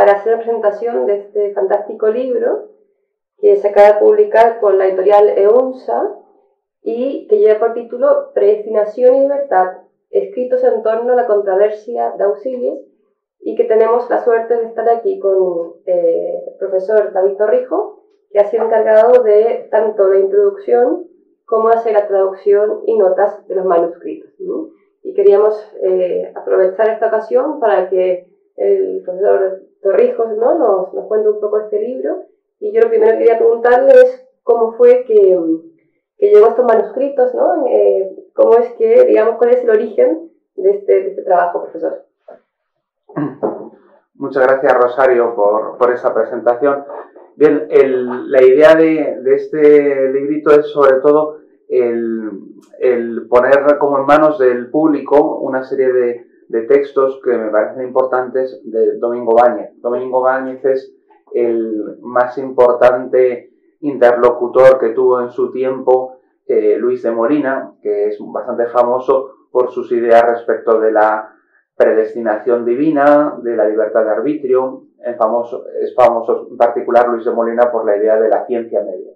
para hacer una presentación de este fantástico libro que se acaba de publicar con la editorial EUNSA y que lleva por título Predestinación y Libertad, escritos en torno a la controversia d'Ausilis, y que tenemos la suerte de estar aquí con el profesor David Torrijos, que ha sido encargado de tanto la introducción como hacer la traducción y notas de los manuscritos, ¿no? Y queríamos aprovechar esta ocasión para que el profesor Torrijos, ¿no?, nos cuente un poco de este libro. Y yo lo primero que quería preguntarle es cómo fue que llegó a estos manuscritos, ¿no? Cómo es que, digamos, cuál es el origen de este trabajo, profesor. Muchas gracias, Rosario, por esa presentación. Bien, la idea de este librito es sobre todo el poner como en manos del público una serie de textos que me parecen importantes de Domingo Báñez. Domingo Báñez es el más importante interlocutor que tuvo en su tiempo Luis de Molina, que es bastante famoso por sus ideas respecto de la predestinación divina, de la libertad de arbitrio. Es famoso en particular Luis de Molina por la idea de la ciencia media.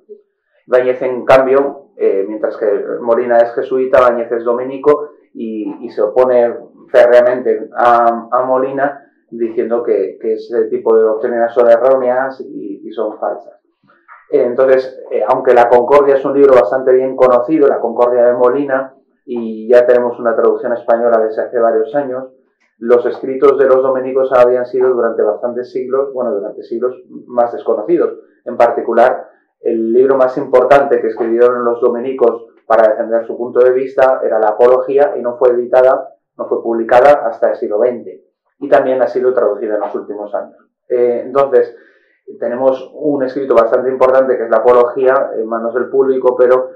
Báñez, en cambio, mientras que Molina es jesuita, Báñez es dominico y se opone férreamente a Molina, diciendo que ese tipo de doctrinas son erróneas y son falsas. Entonces, aunque La Concordia es un libro bastante bien conocido, La Concordia de Molina, y ya tenemos una traducción española desde hace varios años, los escritos de los dominicos habían sido durante bastantes siglos, durante siglos más desconocidos. En particular, el libro más importante que escribieron los dominicos para defender su punto de vista era la Apología, y no fue publicada hasta el siglo XX. Y también ha sido traducida en los últimos años. Entonces, tenemos un escrito bastante importante que es la Apología en manos del público, pero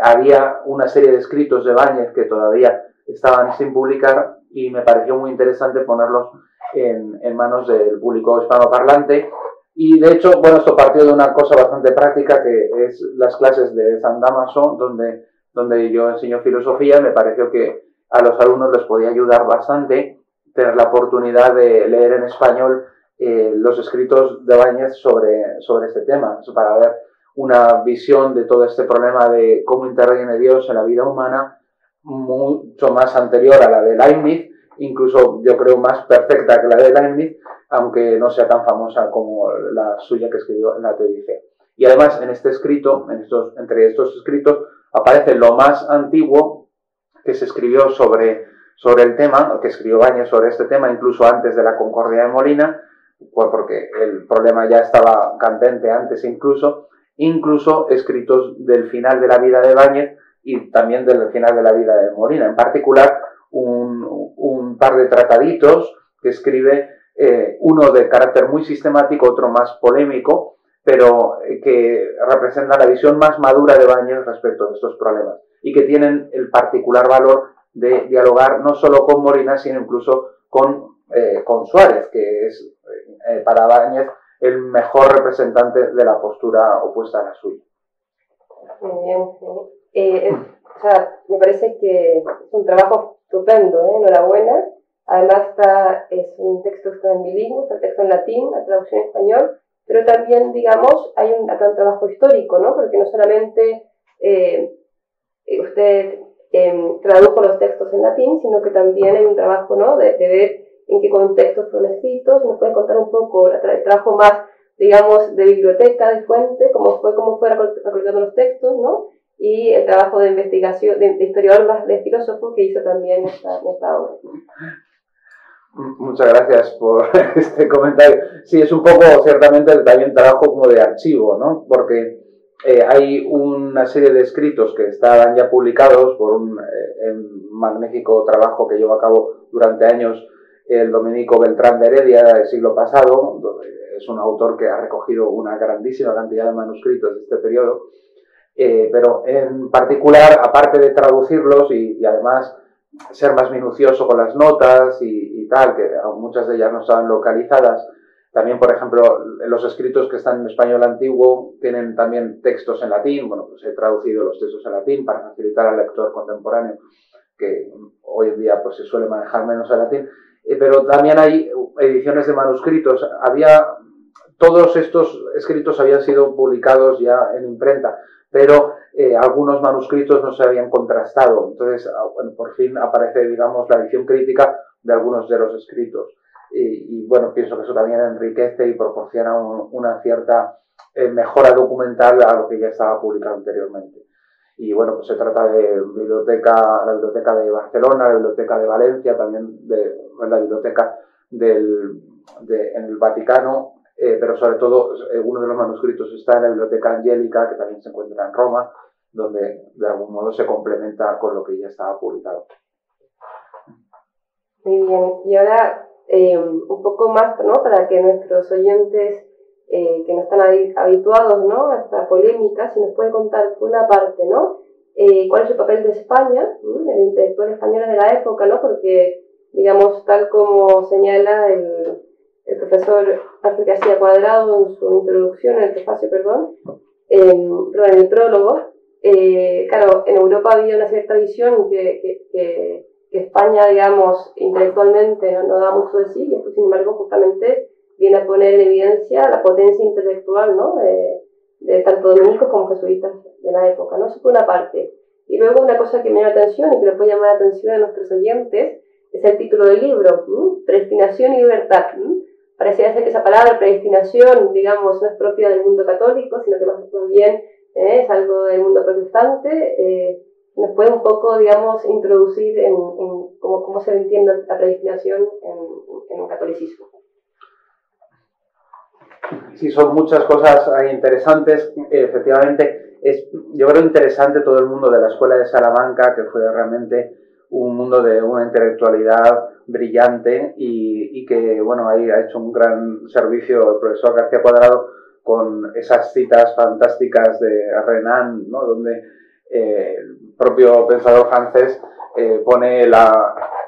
había una serie de escritos de Báñez que todavía estaban sin publicar y me pareció muy interesante ponerlos en manos del público hispanoparlante. Y de hecho, esto partió de una cosa bastante práctica, que es las clases de San Damaso, donde yo enseño filosofía. Me pareció que a los alumnos les podía ayudar bastante tener la oportunidad de leer en español los escritos de Báñez sobre este tema, para ver una visión de todo este problema de cómo interviene Dios en la vida humana, mucho más anterior a la de Leibniz, incluso yo creo más perfecta que la de Leibniz, aunque no sea tan famosa como la suya que escribió en la Teodicea. Y además en este escrito, entre estos escritos, aparece lo más antiguo que se escribió sobre el tema, que escribió Báñez sobre este tema, incluso antes de la Concordia de Molina, porque el problema ya estaba candente antes incluso escritos del final de la vida de Báñez y también del final de la vida de Molina. En particular, un par de trataditos que escribe, uno de carácter muy sistemático, otro más polémico, pero que representan la visión más madura de Báñez respecto de estos problemas y que tienen el particular valor de dialogar no solo con Molina, sino incluso con Suárez, que es para Báñez el mejor representante de la postura opuesta a la suya. Muy bien. Me parece que es un trabajo estupendo, enhorabuena. Además es un texto que está en bilingüe, está el texto en latín, la traducción en español, pero también, digamos, hay un trabajo histórico, ¿no? Porque no solamente usted tradujo los textos en latín, sino que también hay un trabajo, ¿no?, de ver en qué contextos fueron escritos. Nos puede contar un poco el trabajo más, digamos, de biblioteca, de fuente, cómo fue recolectando los textos, ¿no? Y el trabajo de investigación, de historiador más de filósofo que hizo también esta obra. Muchas gracias por este comentario. Sí, es un poco, ciertamente, también trabajo como de archivo, ¿no? Porque hay una serie de escritos que están ya publicados por un magnífico trabajo que llevó a cabo durante años el dominico Beltrán de Heredia del siglo pasado. Es un autor que ha recogido una grandísima cantidad de manuscritos de este periodo, pero en particular, aparte de traducirlos y además ser más minucioso con las notas y tal, que muchas de ellas no estaban localizadas, también, por ejemplo, los escritos que están en español antiguo tienen también textos en latín. He traducido los textos en latín para facilitar al lector contemporáneo que hoy en día pues se suele manejar menos el latín, pero también hay ediciones de manuscritos. Todos estos escritos habían sido publicados ya en imprenta, pero algunos manuscritos no se habían contrastado. Entonces, bueno, por fin aparece, digamos, la edición crítica de algunos de los escritos. Y bueno, pienso que eso también enriquece y proporciona una cierta mejora documental a lo que ya estaba publicado anteriormente. Y bueno, pues se trata de la biblioteca de Barcelona, la biblioteca de Valencia, también de la biblioteca en el Vaticano, pero sobre todo uno de los manuscritos está en la biblioteca Angélica, que también se encuentra en Roma, donde de algún modo se complementa con lo que ya estaba publicado. Muy bien, y ahora un poco más, ¿no? Para que nuestros oyentes que no están habituados, ¿no?, a esta polémica, si nos puede contar por una parte, ¿no?, cuál es el papel de España, el intelectual español de la época, ¿no?, porque, digamos, tal como señala el profesor Ángel García Cuadrado en su introducción, en el prefacio, perdón, en el prólogo, claro, en Europa había una cierta visión que España, digamos, intelectualmente no da mucho de sí, y esto, sin embargo, justamente viene a poner en evidencia la potencia intelectual, ¿no?, de tanto dominicos como jesuitas de la época, ¿no? Eso por una parte. Y luego una cosa que me llama la atención y que le puede llamar la atención a nuestros oyentes es el título del libro, Predestinación y Libertad. Pareciera ser que esa palabra, predestinación, digamos, no es propia del mundo católico, sino que más bien es algo del mundo protestante. Nos puede un poco, digamos, introducir en cómo se entiende la predestinación en el catolicismo. Sí, son muchas cosas interesantes. Efectivamente, yo creo interesante todo el mundo de la Escuela de Salamanca, que fue realmente un mundo de una intelectualidad brillante y que, bueno, ahí ha hecho un gran servicio el profesor García Cuadrado con esas citas fantásticas de Renan, ¿no?, donde el propio pensador francés pone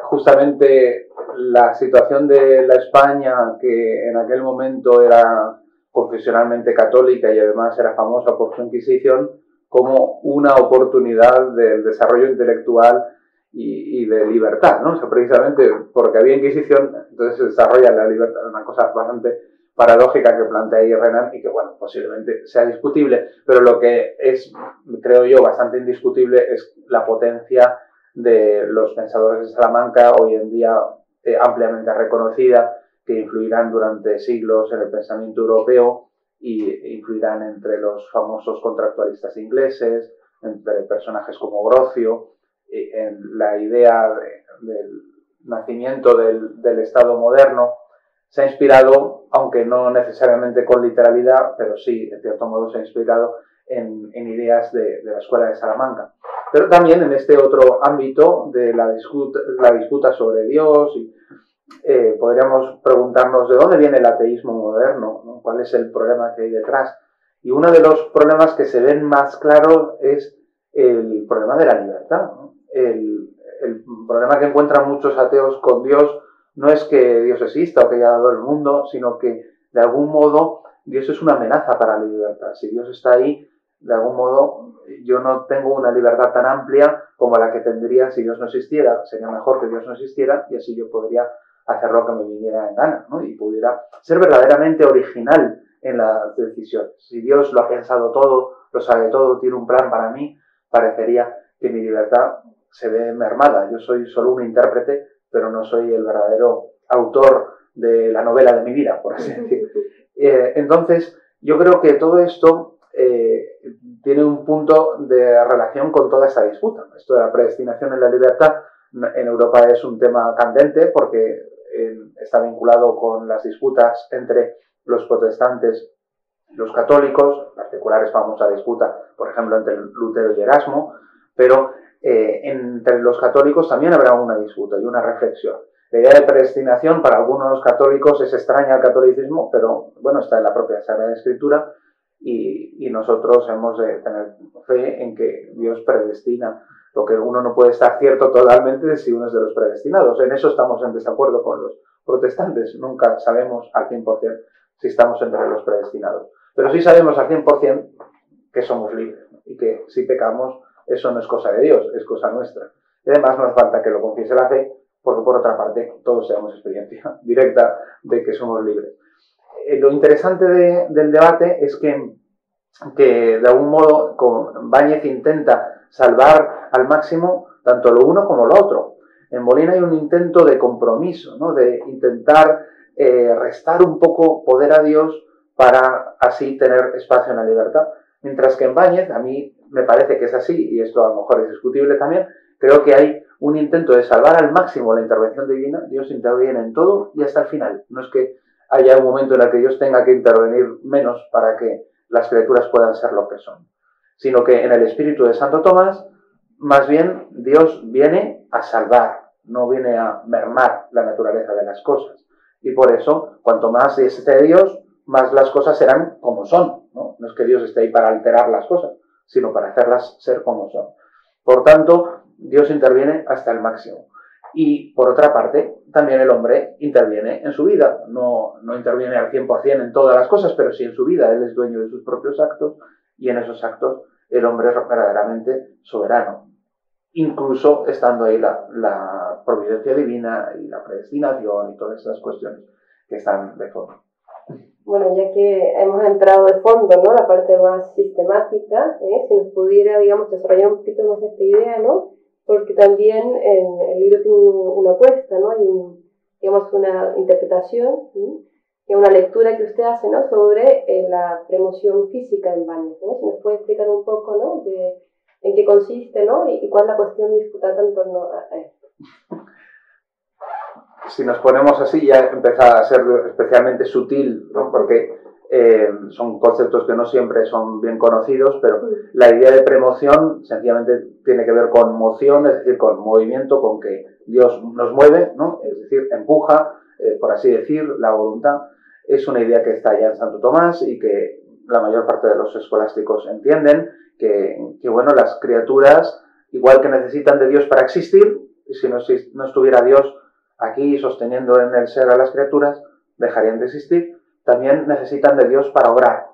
justamente la situación de la España, que en aquel momento era confesionalmente católica y además era famosa por su Inquisición, como una oportunidad del desarrollo intelectual y de libertad, ¿no? O sea, precisamente porque había Inquisición, entonces se desarrolla la libertad, una cosa bastante paradójica que plantea ahí Renan y que, bueno, posiblemente sea discutible, pero lo que es, creo yo, bastante indiscutible es la potencia de los pensadores de Salamanca, hoy en día ampliamente reconocida, que influirán durante siglos en el pensamiento europeo y influirán entre los famosos contractualistas ingleses, entre personajes como Grocio, en la idea del nacimiento del Estado moderno. Se ha inspirado, aunque no necesariamente con literalidad, pero sí, en cierto modo, se ha inspirado en ideas de la Escuela de Salamanca. Pero también en este otro ámbito de la disputa sobre Dios, podríamos preguntarnos de dónde viene el ateísmo moderno, ¿no? ¿Cuál es el problema que hay detrás? Y uno de los problemas que se ven más claros es el problema de la libertad, ¿no? El problema que encuentran muchos ateos con Dios no es que Dios exista o que haya dado el mundo, sino que de algún modo Dios es una amenaza para la libertad. Si Dios está ahí, de algún modo yo no tengo una libertad tan amplia como la que tendría si Dios no existiera. Sería mejor que Dios no existiera y así yo podría hacer lo que me viniera en gana, ¿no? Y pudiera ser verdaderamente original en las decisiones. Si Dios lo ha pensado todo, lo sabe todo, tiene un plan para mí, parecería que mi libertad se ve mermada. Yo soy solo un intérprete, pero no soy el verdadero autor de la novela de mi vida, por así decirlo. Entonces, yo creo que todo esto tiene un punto de relación con toda esta disputa. Esto de la predestinación en la libertad en Europa es un tema candente porque está vinculado con las disputas entre los protestantes y los católicos. En particular es famosa disputa, por ejemplo, entre Lutero y Erasmo, pero entre los católicos también habrá una disputa y una reflexión. La idea de predestinación para algunos católicos es extraña al catolicismo, pero bueno, está en la propia Sagrada Escritura y nosotros hemos de tener fe en que Dios predestina. Lo que uno no puede estar cierto totalmente de si uno es de los predestinados. En eso estamos en desacuerdo con los protestantes. Nunca sabemos al 100% si estamos entre los predestinados. Pero sí sabemos al 100% que somos libres y que si pecamos, eso no es cosa de Dios, es cosa nuestra. Y además no hace falta que lo confiese la fe, porque por otra parte todos tenemos experiencia directa de que somos libres. Lo interesante del debate es que de algún modo Báñez intenta salvar al máximo tanto lo uno como lo otro. En Molina hay un intento de compromiso, ¿no? De intentar restar un poco poder a Dios para así tener espacio en la libertad. Mientras que en Báñez, a mí me parece que es así, y esto a lo mejor es discutible también, creo que hay un intento de salvar al máximo la intervención divina. Dios interviene en todo y hasta el final. No es que haya un momento en el que Dios tenga que intervenir menos para que las criaturas puedan ser lo que son, sino que en el espíritu de Santo Tomás, más bien Dios viene a salvar, no viene a mermar la naturaleza de las cosas. Y por eso, cuanto más esté Dios, más las cosas serán como son, ¿no? No es que Dios esté ahí para alterar las cosas, sino para hacerlas ser como son. Por tanto, Dios interviene hasta el máximo. Y por otra parte, también el hombre interviene en su vida. No interviene al 100% en todas las cosas, pero sí en su vida. Él es dueño de sus propios actos y en esos actos el hombre es verdaderamente soberano. Incluso estando ahí la providencia divina y la predestinación y todas esas cuestiones que están de fondo. Bueno, ya que hemos entrado de fondo, ¿no? La parte más sistemática, si nos pudiera, digamos, desarrollar un poquito más esta idea, ¿no? Porque también en el libro tiene una apuesta, ¿no? Hay digamos, una interpretación, y una lectura que usted hace, ¿no? Sobre la premoción física en Báñez, ¿no? Si nos puede explicar un poco, ¿no? En qué consiste, ¿no? Y cuál es la cuestión disputada en torno a esto. Si nos ponemos así, ya empieza a ser especialmente sutil, ¿no? Porque son conceptos que no siempre son bien conocidos, pero la idea de premoción sencillamente tiene que ver con moción, es decir, con movimiento, con que Dios nos mueve, ¿no? Es decir, empuja, por así decir, la voluntad. Es una idea que está ya en Santo Tomás y que la mayor parte de los escolásticos entienden, que bueno, las criaturas, igual que necesitan de Dios para existir, y si no estuviera Dios aquí sosteniendo en el ser a las criaturas, dejarían de existir, también necesitan de Dios para obrar.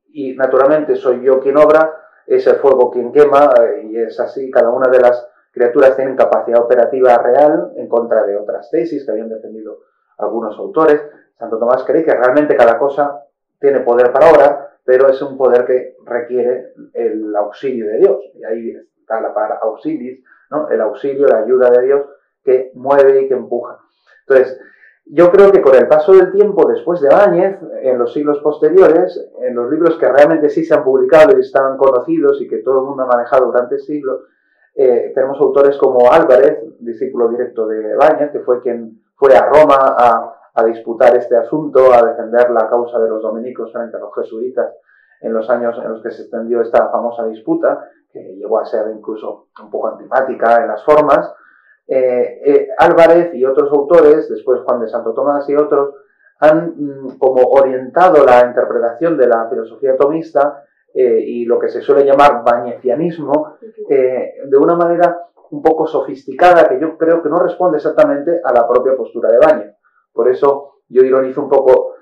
Y naturalmente soy yo quien obra, es el fuego quien quema, y es así, cada una de las criaturas tienen capacidad operativa real en contra de otras tesis que habían defendido algunos autores. Santo Tomás cree que realmente cada cosa tiene poder para obrar, pero es un poder que requiere el auxilio de Dios. Y ahí está la palabra auxilis, ¿no? El auxilio, la ayuda de Dios que mueve y que empuja. Entonces, yo creo que con el paso del tiempo, después de Báñez, en los siglos posteriores, en los libros que realmente sí se han publicado y están conocidos y que todo el mundo ha manejado durante siglos, tenemos autores como Álvarez, discípulo directo de Báñez, que fue quien fue a Roma a disputar este asunto, a defender la causa de los dominicos frente a los jesuitas en los años en los que se extendió esta famosa disputa, que llegó a ser incluso un poco antipática en las formas. Álvarez y otros autores, después Juan de Santo Tomás y otros, han como orientado la interpretación de la filosofía tomista y lo que se suele llamar bañecianismo de una manera un poco sofisticada que yo creo que no responde exactamente a la propia postura de Báñez. Por eso yo ironizo un poco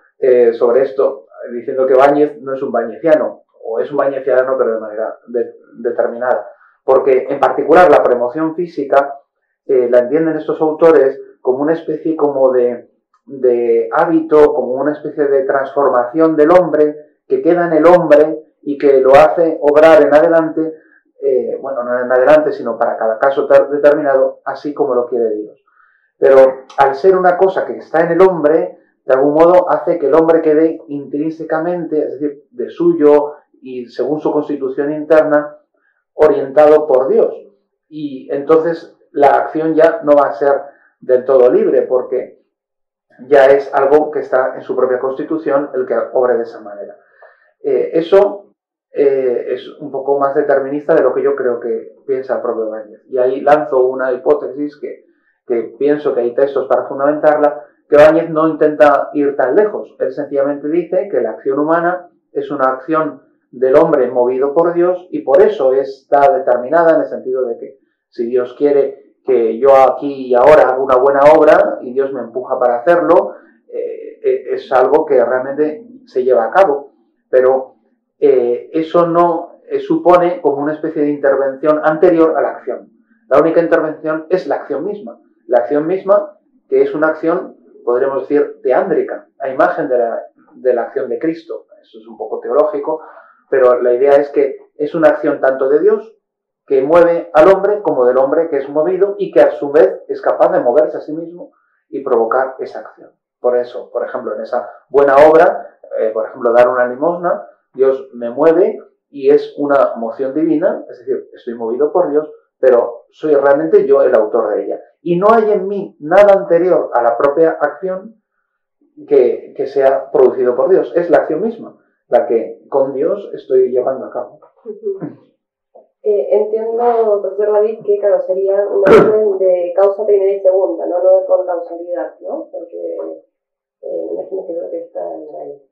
sobre esto, diciendo que Báñez no es un bañeciano, o es un bañeciano pero de manera determinada, porque en particular la premoción física la entienden estos autores como una especie como de hábito, como una especie de transformación del hombre que queda en el hombre y que lo hace obrar en adelante, bueno, no en adelante, sino para cada caso determinado, así como lo quiere Dios. Pero al ser una cosa que está en el hombre, de algún modo hace que el hombre quede intrínsecamente, es decir, de suyo y según su constitución interna, orientado por Dios. Y entonces la acción ya no va a ser del todo libre, porque ya es algo que está en su propia constitución el que obre de esa manera. Eso es un poco más determinista de lo que yo creo que piensa el propio Báñez. Y ahí lanzo una hipótesis que pienso que hay textos para fundamentarla, que Báñez no intenta ir tan lejos. Él sencillamente dice que la acción humana es una acción del hombre movido por Dios y por eso está determinada en el sentido de que si Dios quiere que yo aquí y ahora haga una buena obra y Dios me empuja para hacerlo, es algo que realmente se lleva a cabo. Pero eso no supone como una especie de intervención anterior a la acción. La única intervención es la acción misma. La acción misma, que es una acción, podríamos decir, teándrica, a imagen de la acción de Cristo. Eso es un poco teológico, pero la idea es que es una acción tanto de Dios, que mueve al hombre, como del hombre que es movido y que a su vez es capaz de moverse a sí mismo y provocar esa acción. Por eso, por ejemplo, en esa buena obra, por ejemplo, dar una limosna, Dios me mueve y es una moción divina, es decir, estoy movido por Dios, pero soy realmente yo el autor de ella. Y no hay en mí nada anterior a la propia acción que sea producido por Dios. Es la acción misma la que con Dios estoy llevando a cabo. Entiendo, profesor David, que claro, sería una orden de causa primera y segunda, no de concausalidad, ¿no? Porque me imagino que creo que está ahí.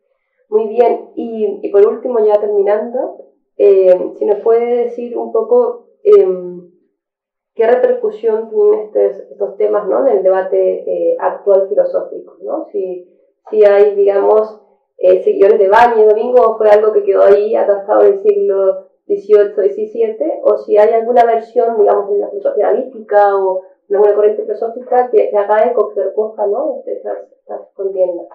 Muy bien, y por último, ya terminando, si nos puede decir un poco qué repercusión tienen estos temas, ¿no?, en el debate actual filosófico, ¿no? Si hay, digamos, seguidores de Baño y Domingo, o fue algo que quedó ahí atascado en el siglo XVIII, XVII, o si hay alguna versión, digamos, de la filosofía analítica o de alguna corriente filosófica que haga eco, que recoja, ¿no?, estas contiendas.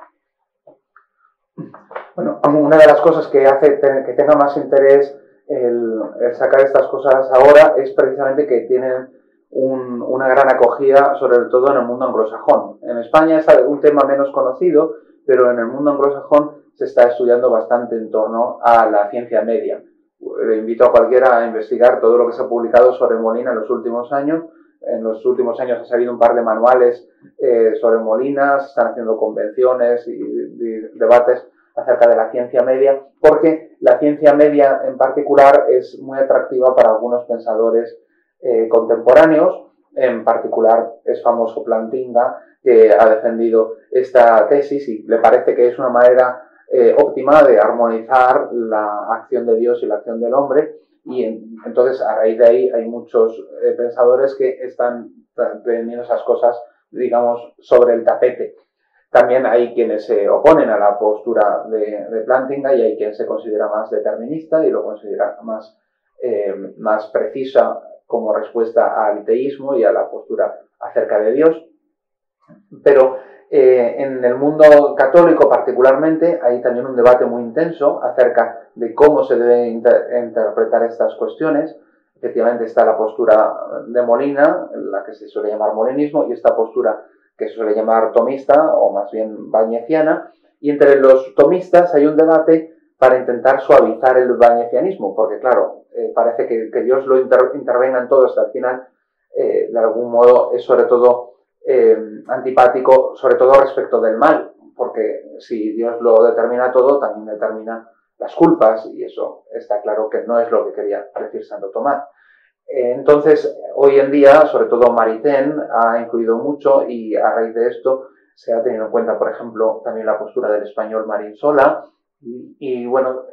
Bueno, una de las cosas que hace que tenga más interés el sacar estas cosas ahora es precisamente que tienen una gran acogida, sobre todo en el mundo anglosajón. En España es un tema menos conocido, pero en el mundo anglosajón se está estudiando bastante en torno a la ciencia media. Le invito a cualquiera a investigar todo lo que se ha publicado sobre Molina en los últimos años. En los últimos años ha salido un par de manuales sobre Molina, se están haciendo convenciones y debates acerca de la ciencia media, porque la ciencia media en particular es muy atractiva para algunos pensadores contemporáneos. En particular es famoso Plantinga, que ha defendido esta tesis y le parece que es una manera óptima de armonizar la acción de Dios y la acción del hombre, y entonces a raíz de ahí hay muchos pensadores que están teniendo esas cosas, digamos, sobre el tapete. También hay quienes se oponen a la postura de Plantinga y hay quien se considera más determinista y lo considera más precisa como respuesta al teísmo y a la postura acerca de Dios. Pero en el mundo católico particularmente hay también un debate muy intenso acerca de cómo se deben interpretar estas cuestiones. Efectivamente está la postura de Molina, la que se suele llamar molinismo, y esta postura que se suele llamar tomista, o más bien bañeciana, y entre los tomistas hay un debate para intentar suavizar el bañecianismo, porque claro, parece que Dios lo intervenga en todo hasta el final, de algún modo es sobre todo antipático, sobre todo respecto del mal, porque si Dios lo determina todo, también determina las culpas, y eso está claro que no es lo que quería decir Santo Tomás. Entonces, hoy en día, sobre todo Maritain ha influido mucho y a raíz de esto se ha tenido en cuenta, por ejemplo, también la postura del español Marín Sola y bueno,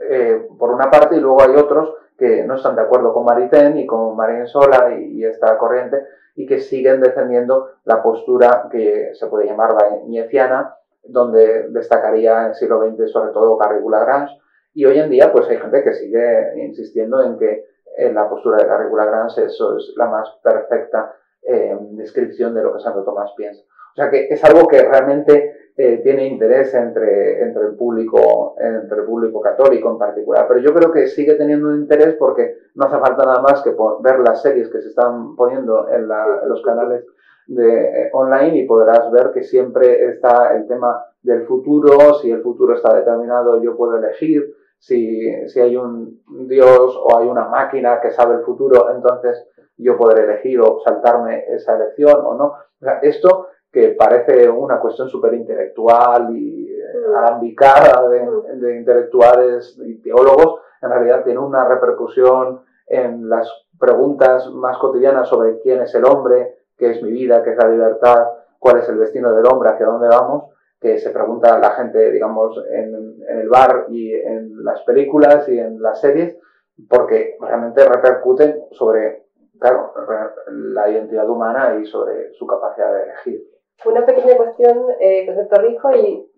por una parte, y luego hay otros que no están de acuerdo con Maritain y con Marín Sola y esta corriente y que siguen defendiendo la postura que se puede llamar bañeciana, donde destacaría en el siglo XX sobre todo Garrigou-Lagrange, y hoy en día pues hay gente que sigue insistiendo en que la postura de Garrigou-Lagrange eso es la más perfecta descripción de lo que Santo Tomás piensa. O sea que es algo que realmente tiene interés entre el público católico en particular, pero yo creo que sigue teniendo un interés porque no hace falta nada más que ver las series que se están poniendo en los canales online y podrás ver que siempre está el tema del futuro, si el futuro está determinado yo puedo elegir, si hay un Dios o hay una máquina que sabe el futuro, entonces yo podré elegir o saltarme esa elección o no. O sea, esto que parece una cuestión súper intelectual y alambicada de intelectuales y teólogos, en realidad tiene una repercusión en las preguntas más cotidianas sobre quién es el hombre, qué es mi vida, qué es la libertad, cuál es el destino del hombre, hacia dónde vamos, que se pregunta la gente, digamos, en el bar y en las películas y en las series, porque realmente repercuten sobre, claro, la identidad humana y sobre su capacidad de elegir. Una pequeña cuestión, profesor Torrijos, y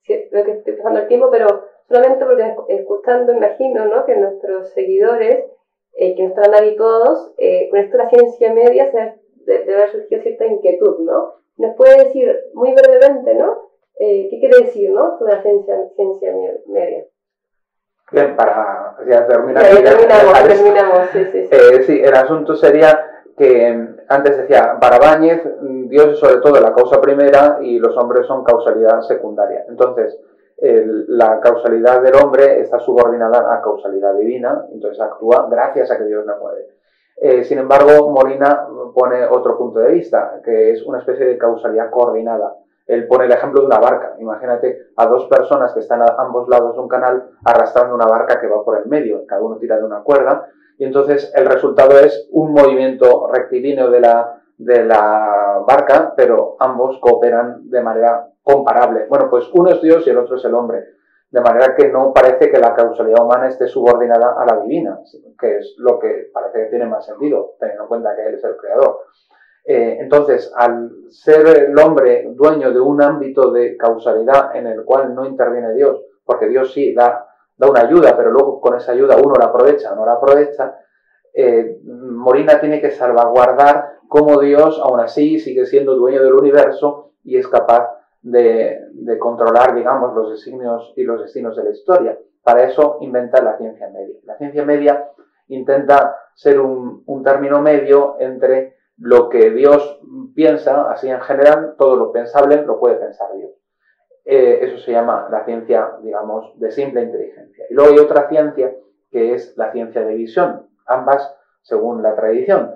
creo que estoy pasando el tiempo, pero solamente porque escuchando imagino, ¿no?, que nuestros seguidores que no estaban habituados, con esto de la ciencia media debe haber surgido cierta inquietud, ¿no? ¿Nos puede decir muy brevemente, ¿no? ¿Qué quiere decir, ¿no? Toda la ciencia media. Bien, para ya terminar. Terminamos, sí. Sí, el asunto sería que antes decía Barabáñez, Dios es sobre todo la causa primera y los hombres son causalidad secundaria. Entonces, la causalidad del hombre está subordinada a causalidad divina, entonces actúa gracias a que Dios la mueve. Sin embargo, Molina pone otro punto de vista, que es una especie de causalidad coordinada. Él pone el ejemplo de una barca. Imagínate a dos personas que están a ambos lados de un canal arrastrando una barca que va por el medio. Cada uno tira de una cuerda y entonces el resultado es un movimiento rectilíneo de la barca, pero ambos cooperan de manera comparable. Bueno, pues uno es Dios y el otro es el hombre. De manera que no parece que la causalidad humana esté subordinada a la divina, que es lo que parece que tiene más sentido, teniendo en cuenta que Él es el creador. Entonces, al ser el hombre dueño de un ámbito de causalidad en el cual no interviene Dios, porque Dios sí da una ayuda, pero luego con esa ayuda uno la aprovecha o no la aprovecha, Molina tiene que salvaguardar cómo Dios aún así sigue siendo dueño del universo y es capaz de controlar, digamos, los designios y los destinos de la historia. Para eso inventa la ciencia media. La ciencia media intenta ser un término medio entre lo que Dios piensa, así en general, todo lo pensable lo puede pensar Dios. Eso se llama la ciencia, digamos, de simple inteligencia. Y luego hay otra ciencia que es la ciencia de visión, ambas según la tradición.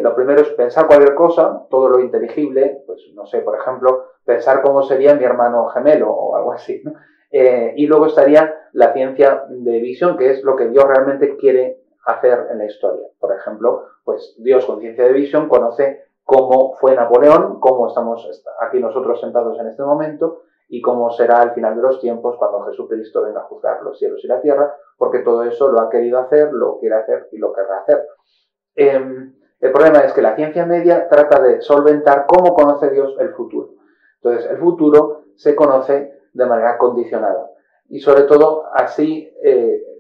Lo primero es pensar cualquier cosa, todo lo inteligible, pues no sé, por ejemplo, pensar cómo sería mi hermano gemelo o algo así, ¿no? Y luego estaría la ciencia de visión, que es lo que Dios realmente quiere hacer en la historia. Por ejemplo, pues Dios con ciencia de visión conoce cómo fue Napoleón, cómo estamos aquí nosotros sentados en este momento y cómo será al final de los tiempos cuando Jesucristo venga a juzgar los cielos y la tierra, porque todo eso lo ha querido hacer, lo quiere hacer y lo querrá hacer. El problema es que la ciencia media trata de solventar cómo conoce Dios el futuro. Entonces, el futuro se conoce de manera condicionada y sobre todo así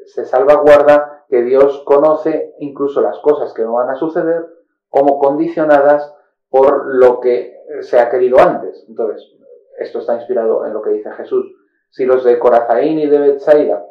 se salvaguarda que Dios conoce incluso las cosas que no van a suceder como condicionadas por lo que se ha querido antes. Entonces, esto está inspirado en lo que dice Jesús. Si los de Corazaín y de Betsaida,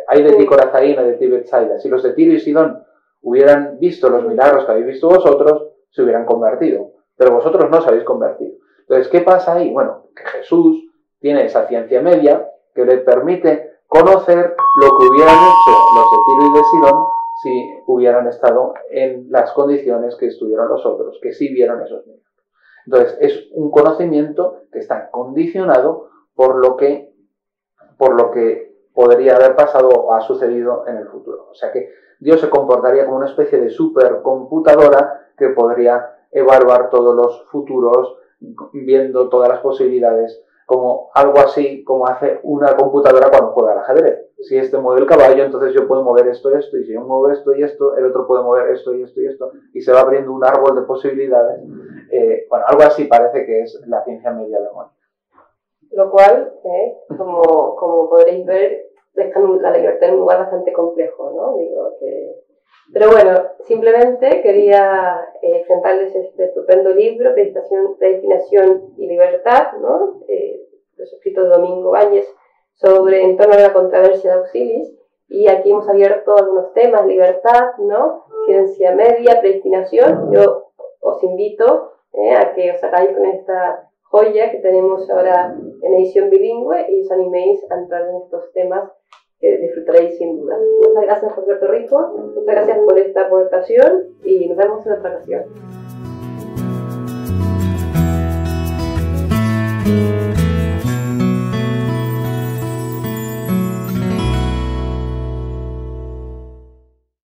hay de ti Corazaín y de ti Betsaida, si los de Tiro y Sidón hubieran visto los milagros que habéis visto vosotros, se hubieran convertido. Pero vosotros no os habéis convertido. Entonces, ¿qué pasa ahí? Bueno, que Jesús tiene esa ciencia media que le permite conocer lo que hubieran hecho los de Tiro y de Sidón si hubieran estado en las condiciones que estuvieron los otros, que sí vieron esos milagros. Entonces, es un conocimiento que está condicionado por lo que podría haber pasado o ha sucedido en el futuro. O sea que Dios se comportaría como una especie de supercomputadora que podría evaluar todos los futuros, viendo todas las posibilidades, como algo así como hace una computadora cuando juega al ajedrez. Si este mueve el caballo, entonces yo puedo mover esto, y si yo muevo esto y esto, el otro puede mover esto y esto y esto, y se va abriendo un árbol de posibilidades. Bueno, algo así parece que es la ciencia media de Molina. Lo cual, como podréis ver, deja la libertad en un lugar bastante complejo, ¿no? Pero bueno, simplemente quería presentarles este estupendo libro, Predestinación y Libertad, ¿no? Los escritos de Domingo Báñez en torno a la controversia de Auxilis, y aquí hemos abierto algunos temas: libertad, ¿no? Ciencia media, predestinación. Yo os invito a que os hagáis con esta joya que tenemos ahora en edición bilingüe y os animéis a entrar en estos temas que disfrutaréis sin duda. Muchas gracias, José Torrico, muchas gracias por esta aportación y nos vemos en otra ocasión.